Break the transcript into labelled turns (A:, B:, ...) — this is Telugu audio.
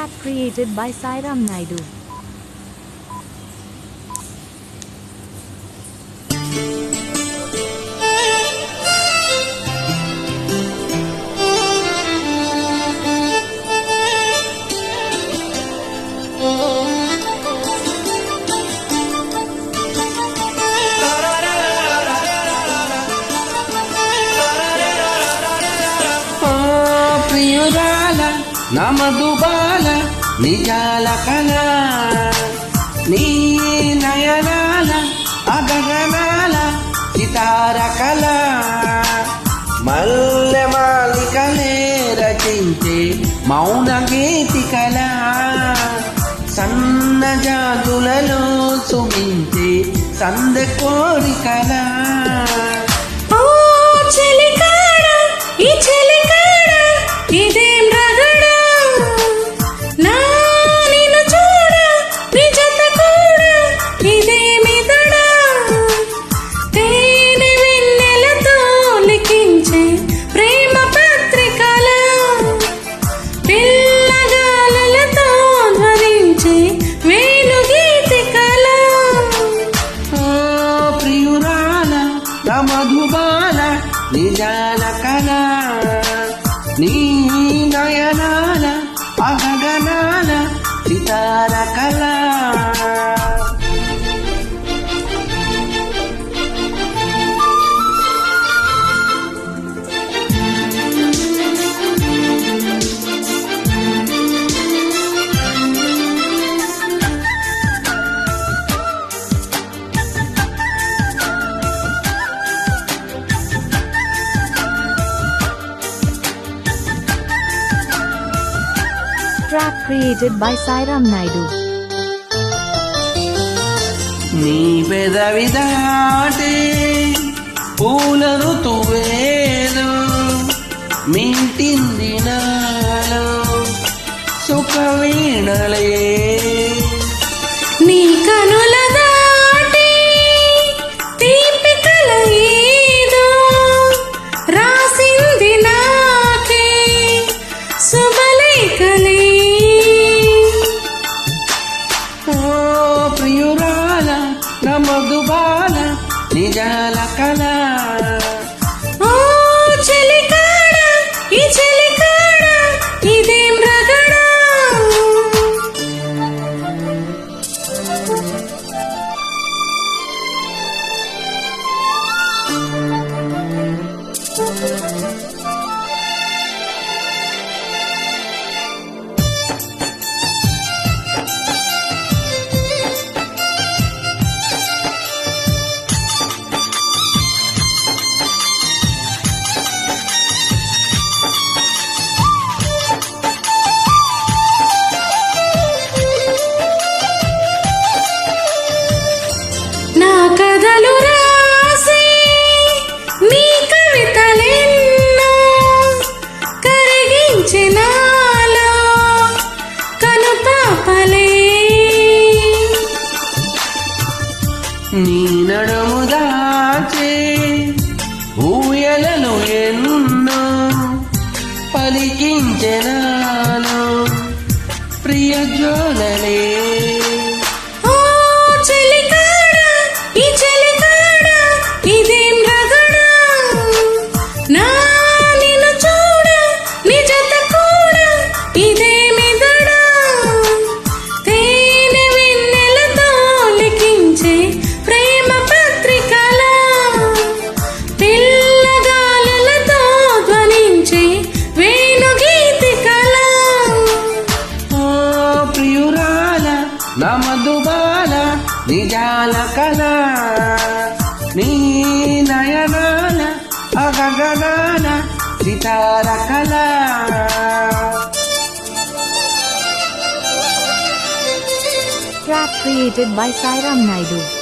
A: Track created by Sairam Naidu.
B: నా మధుబాల నిజాల కళ నీ నయనాల అగగనాల సితార కళ మల్లె మాలికలే రచించే మౌన గీతి కళ సన్న జాతులలో సుమించే సందె కోరికల మధుబాల నిజాల కళ నీ నయనాల అగగనాల సితార కళ
A: Track created by Sairam Naidu.
B: నీ పెదవి దాటే పూల ఋతువేలో మింటింది నాలో సుఖవీణలే
C: నీ కనుల దాటి తీపి కలయేదో రాసింది నాకే శుభలేఖలే
B: మధుబాల నిజాల కళ
C: ఓ చెలికాడ ఈ చెలికాడ ఇదేం రగడ కథలు రాసి నీ కవితలెన్నో కరిగించినాలో కనుపాపలే
B: నీ నడుము దాచే ఊయలను ఎన్నో పలికించెనాలో ప్రియ జ్యోలలే నా మధుబాల నిజాల కళ నీ నయనాల అగగనాల సితార కళ
A: Track created by Sairam Naidu.